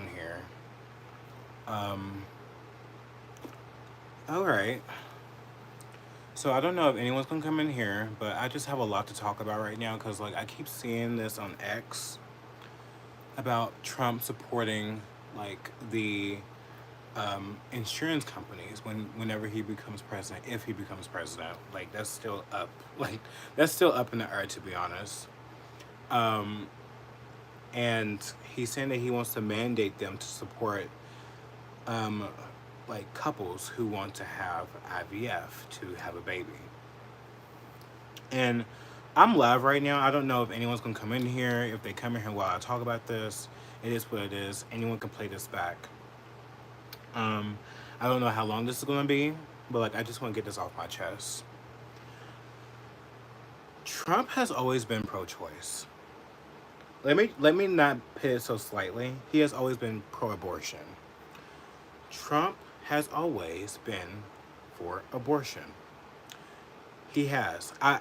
on here. Alright. So I don't know if anyone's gonna come in here, but I just have a lot to talk about right now because, like, I keep seeing this on X about Trump supporting, like, the insurance companies whenever he becomes president, if he becomes president. Like, that's still up. Like, that's still up in the air, to be honest. Um, and he's saying that he wants to mandate them to support um, like couples who want to have IVF to have a baby. And I'm live right now. I don't know if anyone's gonna come in here. If they come in here while I talk about this, it is what it is. Anyone can play this back. Um, I don't know how long this is gonna be, but like I just want to get this off my chest. Trump has always been pro-choice. Let me not put it so slightly. He has always been pro-abortion. Trump has always been for abortion. He has. I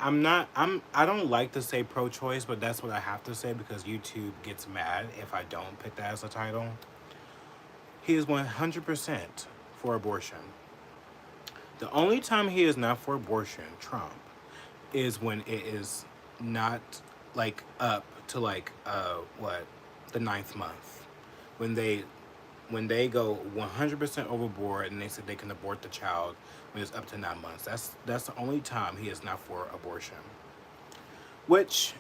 don't like to say pro-choice, but that's what I have to say because YouTube gets mad if I don't put that as a title. He is 100% for abortion. The only time he is not for abortion, Trump, is when it is not like up to like what, the ninth month. When they go 100% overboard and they said they can abort the child when it's up to 9 months. That's the only time he is not for abortion. Which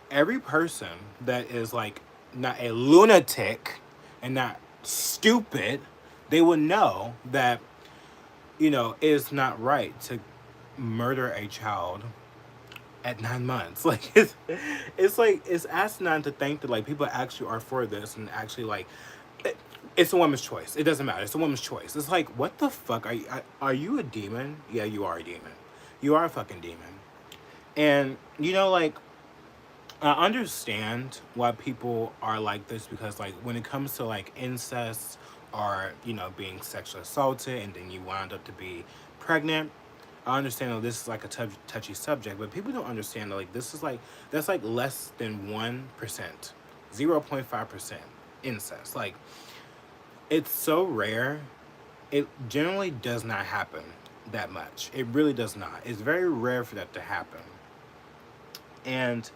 every person that is like not a lunatic and not stupid, they would know that, you know, it's not right to murder a child at 9 months. Like it's like it's asinine to think that like people actually are for this and actually like it's a woman's choice. It doesn't matter. It's a woman's choice. It's like, what the fuck? Are you a demon? Yeah, you are a demon. You are a fucking demon. And, you know, like, I understand why people are like this because, like, when it comes to, like, incest or, you know, being sexually assaulted and then you wind up to be pregnant, I understand that this is, like, a touchy subject, but people don't understand that, like, this is, like, that's, like, less than 1%, 0.5% incest. Like, it's so rare. It generally does not happen that much. It really does not. It's very rare for that to happen. And,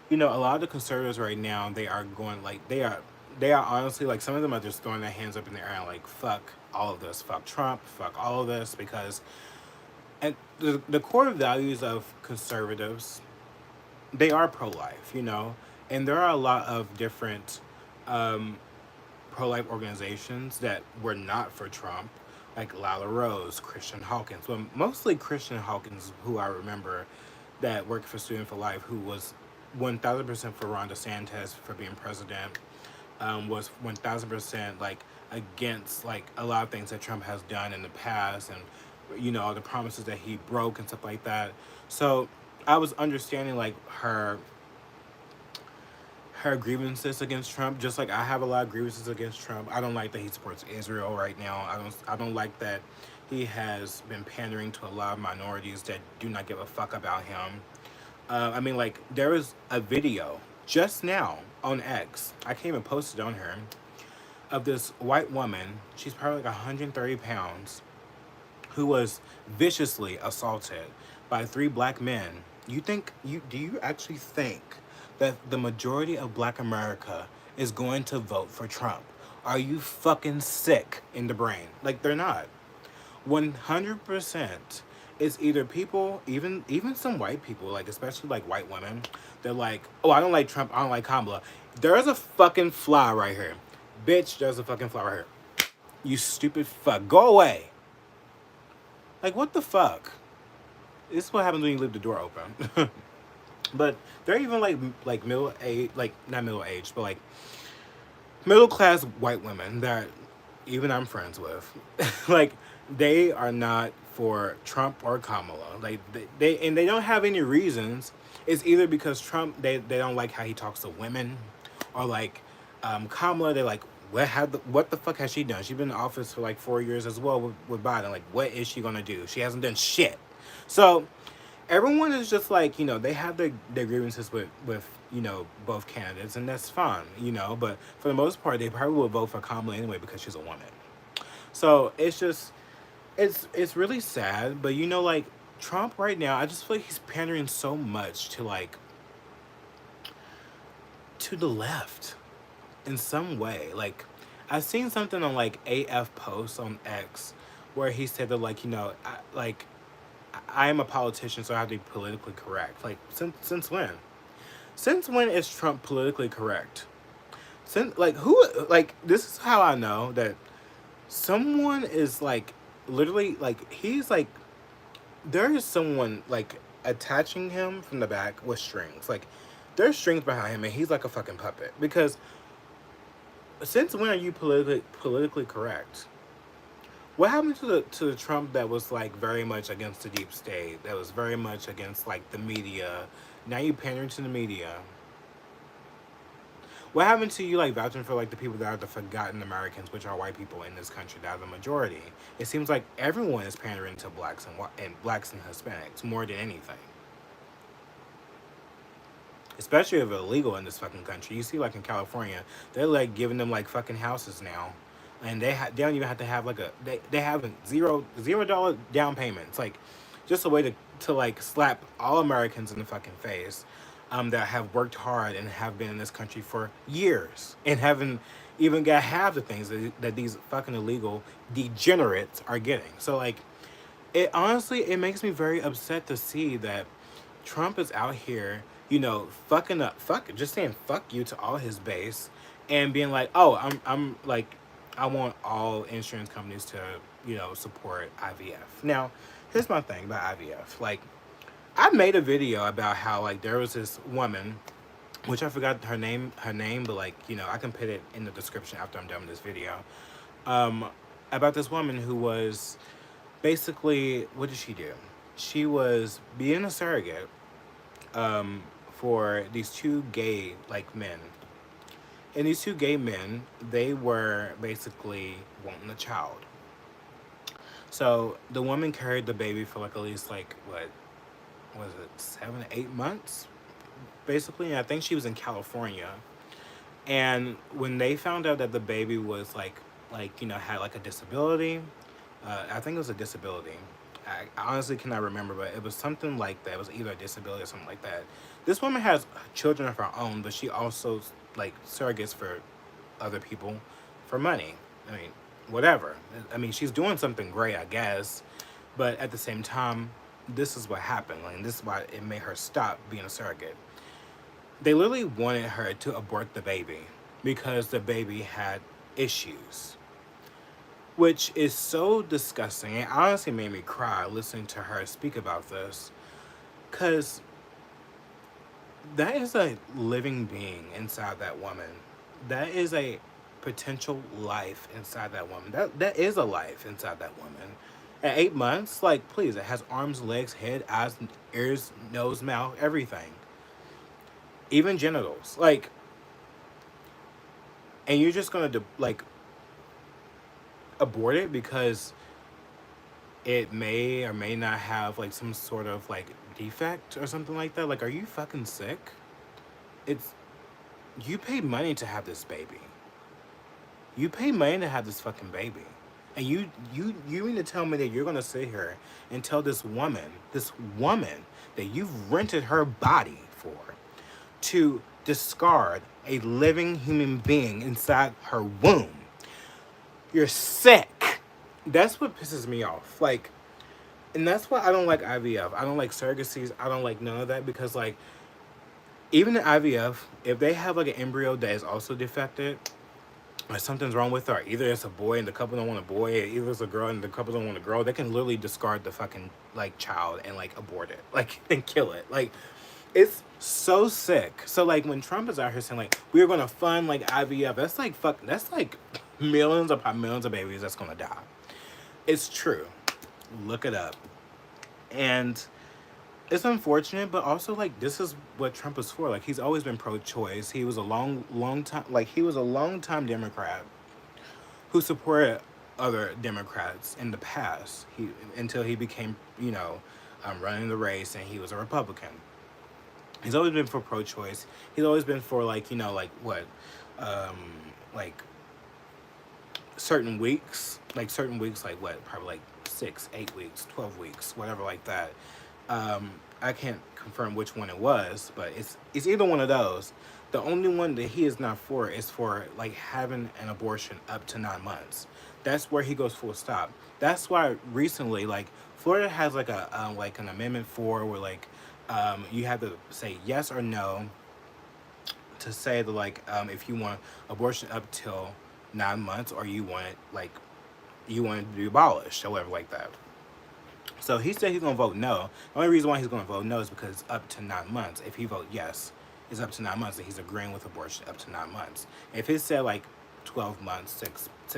you know, a lot of the conservatives right now, they are going like they are honestly like some of them are just throwing their hands up in the air and like fuck all of this, fuck Trump, fuck all of this because and the core values of conservatives, they are pro-life, you know, and there are a lot of different um, pro-life organizations that were not for Trump, like Lala Rose, Christian Hawkins. Well, mostly Christian Hawkins, who I remember that worked for Student for Life, who was 1,000% for Ron DeSantis for being president, was 1,000% like against like a lot of things that Trump has done in the past, and you know all the promises that he broke and stuff like that. So I was understanding like her grievances against Trump, just like I have a lot of grievances against Trump. I don't like that he supports Israel right now. I don't like that he has been pandering to a lot of minorities that do not give a fuck about him. I mean, like there was a video just now on X. I can't even post it on her of this white woman. She's probably like 130 pounds, who was viciously assaulted by three black men. Do you actually think that the majority of black America is going to vote for Trump? Are you fucking sick in the brain? Like they're not. 100%. It's either people, even some white people, like especially like white women, they're like, oh, I don't like Trump, I don't like Kamala. There's a fucking fly right here. Bitch, there's a fucking fly right here. You stupid fuck. Go away. Like, what the fuck? This is what happens when you leave the door open. But they're even like middle age, like not middle aged, but like middle class white women that even I'm friends with. Like they are not for Trump or Kamala. Like they don't have any reasons. It's either because Trump they don't like how he talks to women, or like Kamala they like what the fuck has she done? She's been in office for like 4 years as well with Biden. Like what is she gonna do? She hasn't done shit. So everyone is just like, they have their grievances with both candidates, and that's fine, but for the most part they probably will vote for Kamala anyway because she's a woman. So it's just, it's really sad. But like, Trump right now, I just feel like he's pandering so much to like, to the left in some way. Like, I've seen something on like AF posts on X where he said that, like, I am a politician, so I have to be politically correct. Like, since when? Since when is Trump politically correct? Since, like, who, like, this is how I know that someone is like, literally, like, he's like, there is someone like attaching him from the back with strings. Like, there's strings behind him, and he's like a fucking puppet. Because since when are you politically correct? What happened to the Trump that was like very much against the deep state, that was very much against like the media? Now you pandering to the media. What happened to you like vouching for like the people that are the forgotten Americans, which are white people in this country that are the majority? It seems like everyone is pandering to blacks and blacks and Hispanics more than anything. Especially if it's illegal in this fucking country. You see, like in California, they're like giving them like fucking houses now, and they don't even have to have like they have $0 down payments. Like, just a way to like slap all Americans in the fucking face, that have worked hard and have been in this country for years and haven't even got half the things that these fucking illegal degenerates are getting. So like, it honestly, it makes me very upset to see that Trump is out here, fucking up, just saying fuck you to all his base, and being like, oh, I'm like, I want all insurance companies to, support IVF. Now, here's my thing about IVF. Like, I made a video about how like there was this woman, which I forgot her name, but like, I can put it in the description after I'm done with this video. About this woman who was basically, what did she do? She was being a surrogate, for these two gay like men. And these two gay men, they were basically wanting a child. So the woman carried the baby for like at least like, what was it, 7 8 months basically. And I think she was in California. And when they found out that the baby was like had like a disability, I think it was a disability. I honestly cannot remember, but it was something like that. It was either a disability or something like that. This woman has children of her own, but she also like surrogates for other people for money. I mean, whatever. I mean, she's doing something great, I guess. But at the same time, this is what happened. Like, this is why it made her stop being a surrogate. They literally wanted her to abort the baby because the baby had issues, which is so disgusting. It honestly made me cry listening to her speak about this, because that is a living being inside that woman. That is a potential life inside that woman. That is a life inside that woman. At 8 months, like, please, it has arms, legs, head, eyes, ears, nose, mouth, everything. Even genitals. Like, and you're just gonna like abort it because it may or may not have like some sort of like defect or something like that. Like, are you fucking sick? It's, you pay money to have this baby. You pay money to have this fucking baby. And you mean to tell me that you're gonna sit here and tell this woman that you've rented her body for, to discard a living human being inside her womb? You're sick. That's what pisses me off. Like, and that's why I don't like IVF. I don't like surrogacies. I don't like none of that, because like, even in IVF, if they have like an embryo that is also defected, or something's wrong with it, or either it's a boy and the couple don't want a boy, or either it's a girl and the couple don't want a girl, they can literally discard the fucking like child and like abort it, like, and kill it. Like, it's so sick. So like, when Trump is out here saying like, we're gonna fund like IVF, that's like that's like millions upon millions of babies that's gonna die. It's true. Look it up. And it's unfortunate, but also like, this is what Trump is for. Like, he's always been pro-choice. He was a long time, like, he was a long time Democrat who supported other Democrats in the past. Until he became, running the race, and he was a Republican. He's always been for pro-choice. He's always been for like um, like certain weeks, like what, probably like 6, 8 weeks, 12 weeks, whatever, like that. I can't confirm which one it was, but it's either one of those. The only one that he is not for is for like having an abortion up to 9 months. That's where he goes full stop. That's why recently, like Florida has like a like an amendment for where like you have to say yes or no to say that like if you want abortion up till 9 months, or you want it like you want it to be abolished, however, like that. So he said he's gonna vote no. The only reason why he's gonna vote no is because it's up to 9 months. If he vote yes, it's up to 9 months, and he's agreeing with abortion up to 9 months. If it said like 12 months,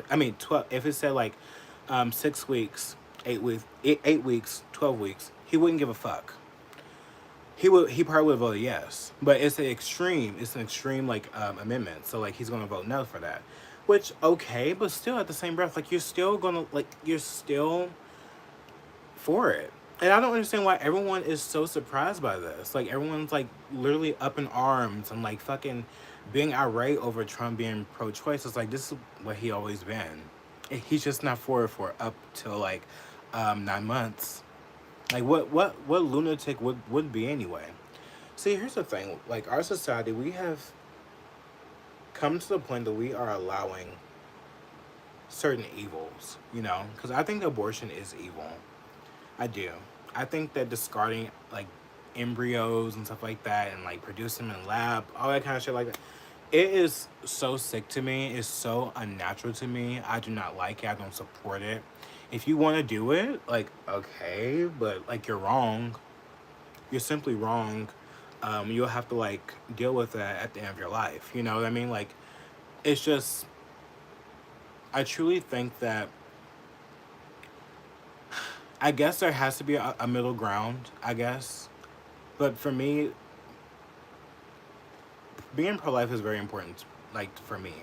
I mean 12. If it said like 6 weeks, 8 weeks, 8 weeks, 12 weeks, he wouldn't give a fuck. He probably would have voted yes, but it's an extreme like amendment. So like he's gonna vote no for that, which okay, but still at the same breath, like you're still for it. And I don't understand why everyone is so surprised by this. Like everyone's like literally up in arms and like fucking being irate over Trump being pro-choice. It's like this is what he always been. He's just not for it for up till like 9 months. Like what lunatic would be anyway? See, here's the thing. Like our society, we have come to the point that we are allowing certain evils. Because I think abortion is evil. I do. I think that discarding like embryos and stuff like that, and like producing them in lab, all that kind of shit like that, it is so sick to me. It's so unnatural to me. I do not like it. I don't support it. If you want to do it, like okay, but like you're wrong. You're simply wrong. You'll have to like deal with that at the end of your life. You know what I mean? Like it's just. I truly think that I guess there has to be a middle ground, I guess. But for me, being pro life is very important, like for me.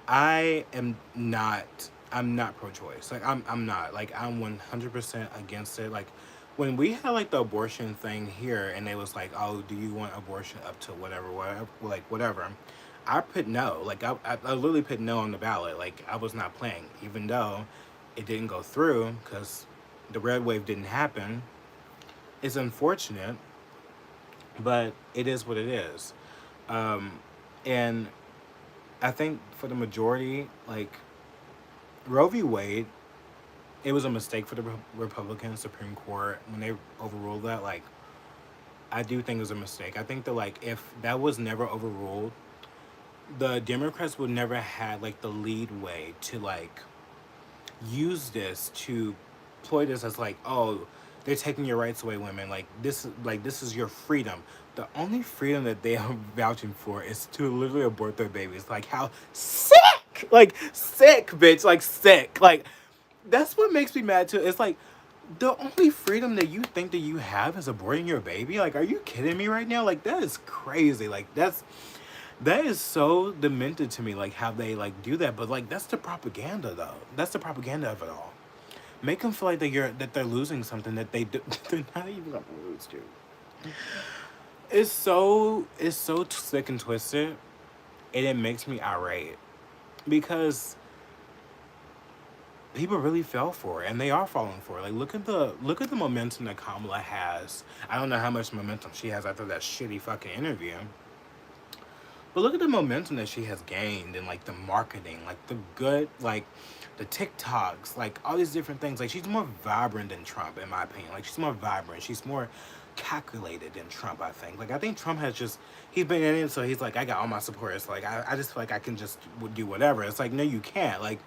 I'm not pro choice. Like I'm not. Like I'm 100% against it. Like when we had like the abortion thing here and they was like, "Oh, do you want abortion up to whatever, like whatever." I put no. Like I literally put no on the ballot. Like I was not playing, even though it didn't go through because the red wave didn't happen. It's unfortunate, but it is what it is. And I think for the majority, like Roe v. Wade, it was a mistake for the Republican Supreme Court when they overruled that. Like, I do think it was a mistake. I think that like if that was never overruled, the Democrats would never had like the lead way to like use this to ploy this as like, oh, they're taking your rights away, women. This is your freedom. The only freedom that they are vouching for is to literally abort their babies. Like how sick, like sick, bitch, like sick. Like that's what makes me mad too. It's like the only freedom that you think that you have is aborting your baby. Like, are you kidding me right now? Like that is crazy. Like that is so demented to me. Like how they like do that. But like that's the propaganda though. That's the propaganda of it all. Make them feel like they're losing something that they're not even gonna lose, dude. It's so sick and twisted, and it makes me irate because people really fell for it, and they are falling for it. Like look at the momentum that Kamala has. I don't know how much momentum she has after that shitty fucking interview. But look at the momentum that she has gained and like the marketing, like the good, like the TikToks, like all these different things. Like she's more vibrant than Trump, in my opinion. Like she's more vibrant. She's more calculated than Trump, I think. Like I think Trump has just, he's been in it, so he's like, I got all my supporters. Like I just feel like I can just do whatever. It's like, no, you can't. Like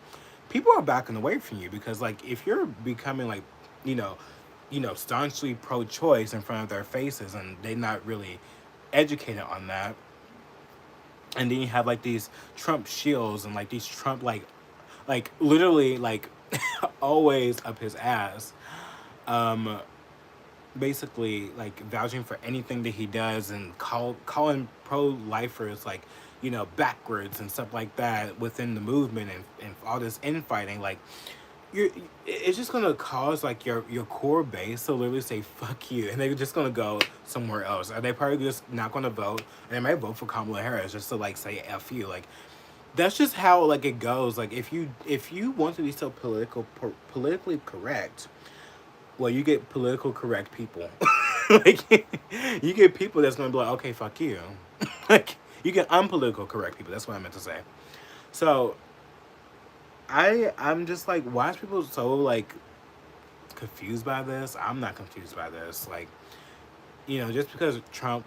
people are backing away from you because like if you're becoming like, you know, staunchly pro-choice in front of their faces and they're not really educated on that, and then you have like these Trump shields and like these Trump like literally like always up his ass, um basically like vouching for anything that he does and calling pro-lifers like backwards and stuff like that within the movement, and all this infighting. Like you're it's just gonna cause like your core base to literally say fuck you, and they're just gonna go somewhere else, and they probably just not gonna vote, and they might vote for Kamala Harris just to like say f you. Like that's just how like it goes. Like if you want to be so politically correct, well, you get political correct people. Like you get people that's gonna be like, okay, fuck you. Like you get unpolitical correct people. That's what I meant to say. So I'm just like, why is people so like confused by this? I'm not confused by this. Like, just because Trump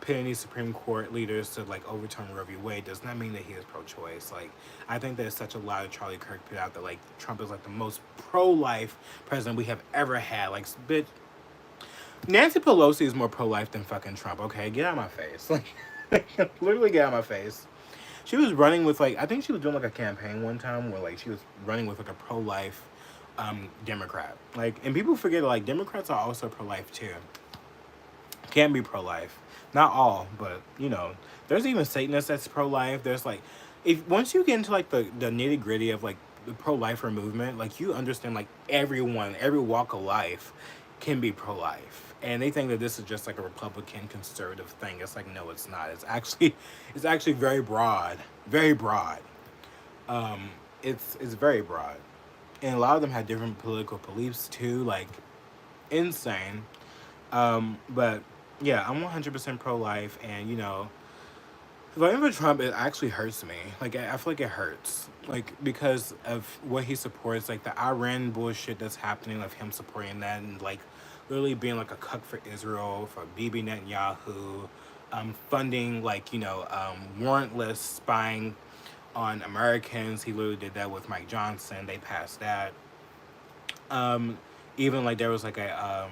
put any Supreme Court leaders to like overturn Roe v. Wade does not mean that he is pro-choice. Like, I think there's such a lot of Charlie Kirk put out that like Trump is like the most pro-life president we have ever had. Like, bitch, Nancy Pelosi is more pro-life than fucking Trump. Okay, get out of my face. Like, literally get out of my face. She was running with like, I think she was doing like a campaign one time where like she was running with like a pro-life Democrat. Like, and people forget like Democrats are also pro-life too. Can be pro-life, not all, but there's even Satanists that's pro-life. There's like, if once you get into like the nitty-gritty of like the pro-lifer movement, like you understand like everyone, every walk of life can be pro-life, and they think that this is just like a Republican conservative thing. It's like, no, it's not. It's actually very broad, very broad. It's very broad, and a lot of them have different political beliefs too, like insane. But yeah, I'm 100% pro-life, and voting for Trump, it actually hurts me. Like I feel like it hurts, like because of what he supports, like the Iran bullshit that's happening, of him supporting that, and like literally being like a cuck for Israel, for Bibi Netanyahu, funding like warrantless spying on Americans. He literally did that with Mike Johnson. They passed that. Um, Even like there was like a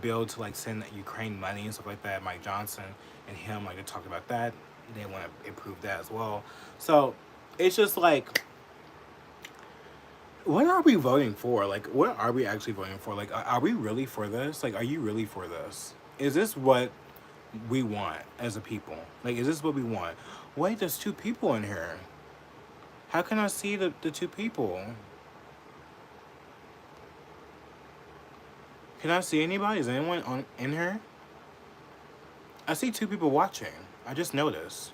bill to like send Ukraine money and stuff like that. Mike Johnson and him like they talked about that. They want to improve that as well. So it's just like, what are we voting for? Like, what are we actually voting for? Like, are we really for this? Like, are you really for this? Is this what we want as a people? Like, is this what we want? Wait, there's two people in here. How can I see the two people? Can I see anybody? Is anyone in here? I see two people watching. I just noticed.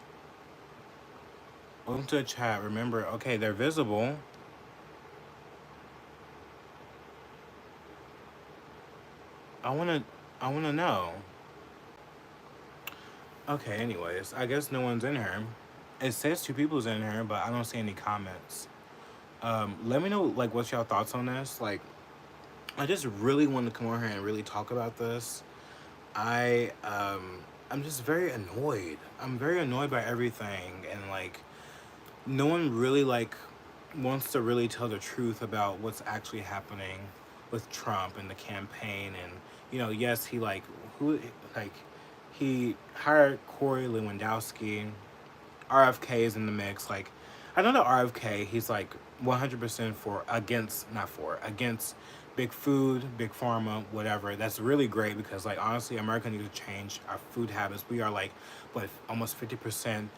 Welcome to the chat. Remember, okay, they're visible. I wanna know. Okay, anyways, I guess no one's in here. It says two people's in here, but I don't see any comments. Let me know like what's y'all thoughts on this. Like, I just really want to come over here and really talk about this. I'm just very annoyed. I'm very annoyed by everything, and like no one really like wants to really tell the truth about what's actually happening with Trump and the campaign. And yes, he like who like he hired Corey Lewandowski. RFK is in the mix. Like, I know that RFK, he's like 100% against big food, big pharma, whatever. That's really great because like honestly, America needs to change our food habits. We are like, what, almost 50%.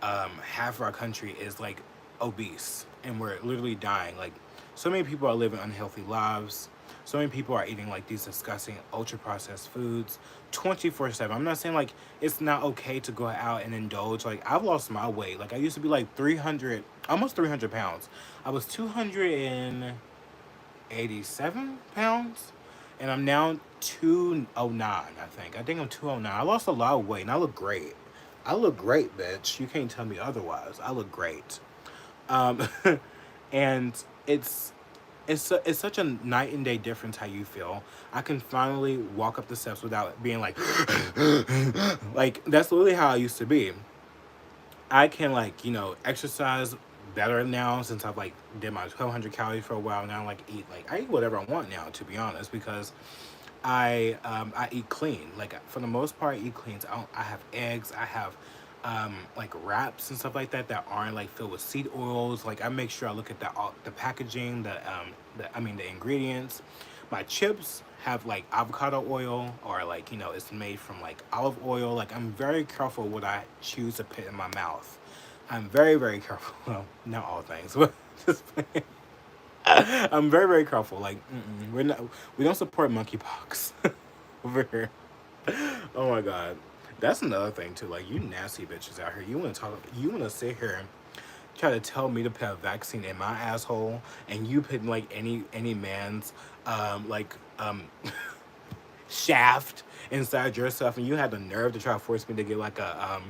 Half of our country is like obese, and we're literally dying. Like, so many people are living unhealthy lives. So many people are eating like these disgusting ultra processed foods 24/7. I'm not saying like it's not okay to go out and indulge. Like, I've lost my weight. Like, I used to be like 300, almost 300 pounds. I was 287 pounds, and I'm now 209, I think. I think I'm 209. I lost a lot of weight, and I look great. I look great, bitch. You can't tell me otherwise. I look great. Um, and it's such a night and day difference how you feel. I can finally walk up the steps without being like, like that's literally how I used to be. I can like exercise better now since I've like did my 1,200 calories for a while. Now like I eat whatever I want now, to be honest, because I eat clean. Like, for the most part, I eat clean. So I have eggs. I have like wraps and stuff like that that aren't like filled with seed oils. Like, I make sure I look at the packaging, the ingredients. My chips have like avocado oil, or like it's made from like olive oil. Like, I'm very careful what I choose to put in my mouth. I'm very, very careful. Well, not all things, but just I'm very, very careful. Like, we don't support monkeypox over here. Oh my god, that's another thing too. Like, you nasty bitches out here. You wanna sit here and try to tell me to put a vaccine in my asshole, and you put like any man's like shaft inside yourself, and you had the nerve to try to force me to get like a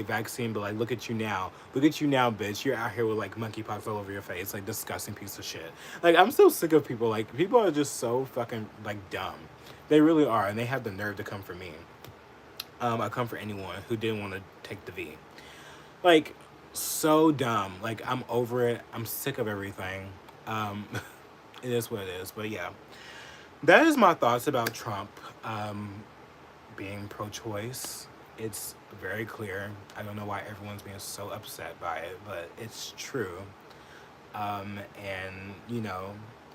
vaccine. But like, look at you now, bitch. You're out here with like monkeypox all over your face, like disgusting piece of shit. Like, I'm so sick of people. Like, people are just so fucking like dumb. They really are, and they have the nerve to come for me. I come for anyone who didn't want to take the V. Like, so dumb. Like, I'm over it. I'm sick of everything. Um, it is what it is. But yeah, that is my thoughts about Trump being pro-choice. It's very clear. I don't know why everyone's being so upset by it, but it's true. And,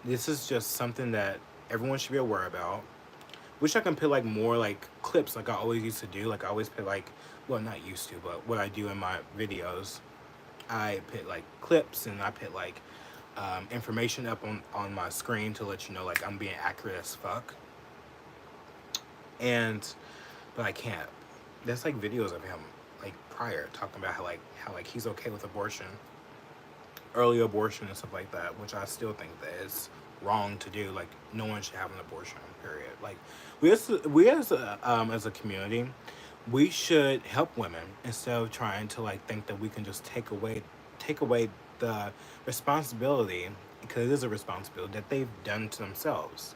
this is just something that everyone should be aware about. Wish I can put like more like clips like I always used to do. Like, I always put like, well, not used to, but what I do in my videos, I put like clips, and I put like information up on my screen to let you know like I'm being accurate as fuck. But I can't. There's like videos of him like prior talking about how he's okay with abortion, early abortion and stuff like that, which I still think that is wrong to do. Like, no one should have an abortion. Period. Like, as a community, we should help women instead of trying to like think that we can just take away the responsibility, because it is a responsibility that they've done to themselves.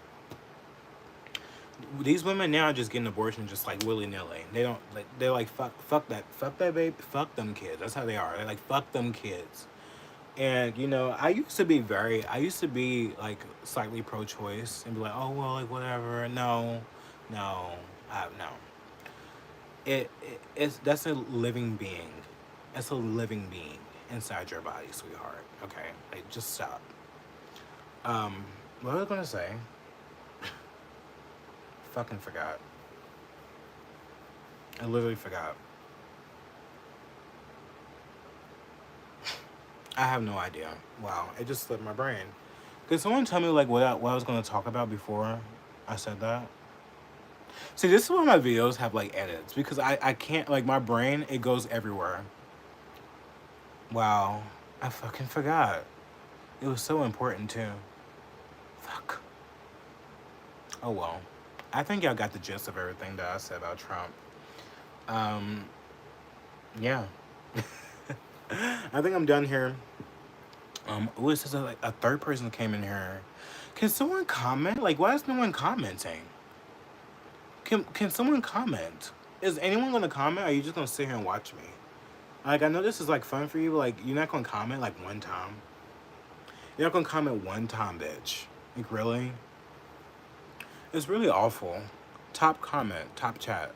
These women now are just getting abortion just like willy nilly. They don't like. They're like, fuck that baby, fuck them kids. That's how they are. They're like, fuck them kids. And I used to be like slightly pro-choice and be like, oh well, like whatever. No, no. It's that's a living being. It's a living being inside your body, sweetheart. Okay, like, just stop. What was I gonna say? Fucking forgot. I literally forgot. I have no idea. Wow, it just slipped my brain. Could someone tell me like what I was gonna talk about before I said that? See, this is why my videos have like edits, because I can't, like, my brain, it goes everywhere. Wow, I fucking forgot. It was so important too. Fuck. Oh well. I think y'all got the gist of everything that I said about Trump. Yeah. I think I'm done here. It says like a third person came in here. Can someone comment? Like, why is no one commenting? Can someone comment? Is anyone gonna comment, or are you just gonna sit here and watch me? Like, I know this is like fun for you, but like, you're not gonna comment like one time. You're not gonna comment one time, bitch. Like, really? It's really awful. Top comment, top chat.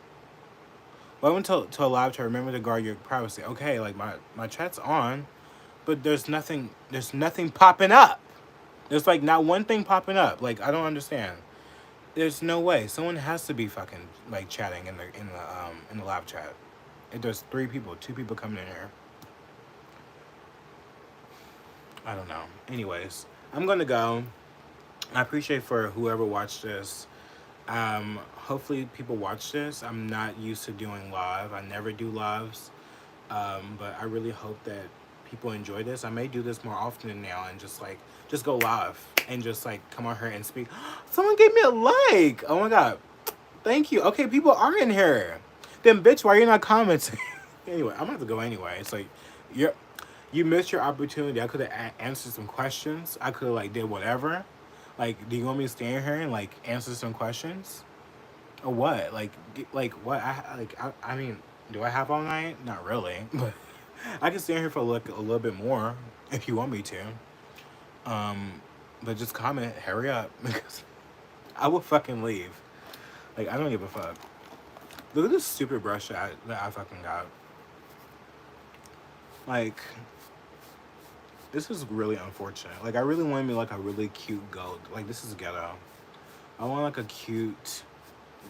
Welcome to a live chat. Remember to guard your privacy. Okay, like, my chat's on, but there's nothing popping up. There's like not one thing popping up. Like, I don't understand. There's no way. Someone has to be fucking like chatting in the live chat. If there's 3 people, 2 people coming in here. I don't know. Anyways, I'm gonna go. I appreciate for whoever watched this. Hopefully people watch this. I'm not used to doing live. I never do lives. But I really hope that people enjoy this. I may do this more often now and just go live and just like come on here and speak. Someone gave me a like. Oh my god. Thank you. Okay, people are in here. Then bitch, why are you not commenting? Anyway, I'm gonna have to go anyway. It's like you missed your opportunity. I could have answered some questions. I could have like did whatever. Like, do you want me to stand here and like answer some questions? Or what? Like what? I mean, do I have all night? Not really, but I can stand here for a little bit more if you want me to. But just comment, hurry up, because I will fucking leave. Like, I don't give a fuck. Look at this stupid brush that I fucking got. Like, this is really unfortunate. Like, I really wanted me like a really cute gold. Like, this is ghetto. I want like a cute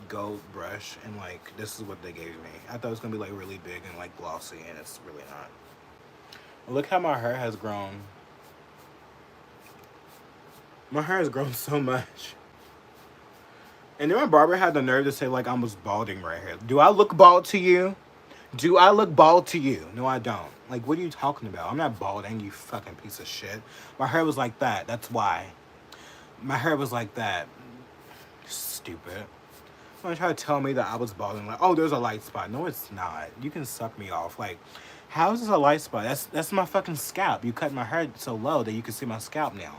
gold brush, and like, this is what they gave me. I thought it was gonna be like really big and like glossy, and it's really not. Look how my hair has grown. My hair has grown so much. And then my barber had the nerve to say, like, I was balding right here. Do I look bald to you? Do I look bald to you? No, I don't. Like, what are you talking about? I'm not balding, you fucking piece of shit. My hair was like that. That's why. My hair was like that. Stupid. Someone tried to tell me that I was balding. Like, oh, there's a light spot. No, it's not. You can suck me off. Like, how is this a light spot? That's my fucking scalp. You cut my hair so low that you can see my scalp now.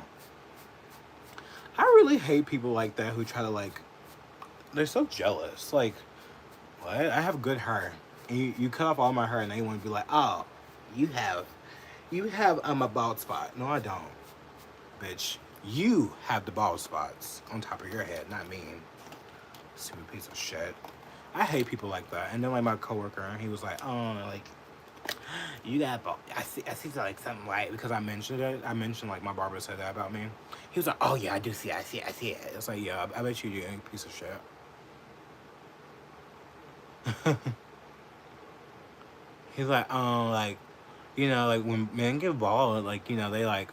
I really hate people like that who try to, like, they're so jealous. Like, what? I have good hair. And you cut off all my hair and they want to be like, oh, you have a bald spot. No, I don't. Bitch, you have the bald spots on top of your head, not me. Stupid piece of shit. I hate people like that. And then like my coworker, he was like, oh, like, you got bald. I see like something white because I mentioned it. I mentioned like my barber said that about me. He was like, oh yeah, I do see it. I see it. It's like, yeah, I bet you do, you piece of shit. He's like, like, you know, like when men get bald, like, you know, they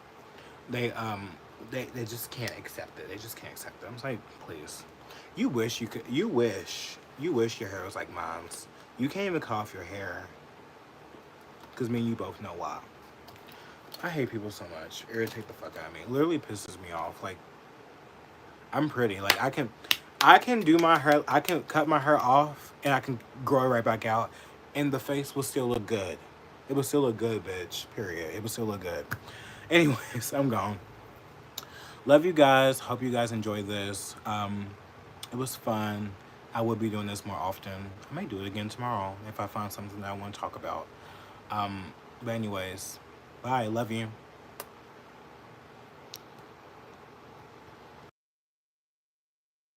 they just can't accept it. They just can't accept it. I'm just like, please. You wish you could. You wish your hair was like mine's. You can't even cut off your hair. Cause me and you both know why. I hate people so much. Irritate the fuck out of me. It literally pisses me off. Like, I'm pretty. Like I can do my hair. I can cut my hair off and I can grow it right back out, and the face will still look good. It will still look good, bitch. Period. It will still look good. Anyways, I'm gone. Love you guys. Hope you guys enjoyed this. It was fun. I will be doing this more often. I may do it again tomorrow if I find something that I want to talk about. But anyways, bye. Love you.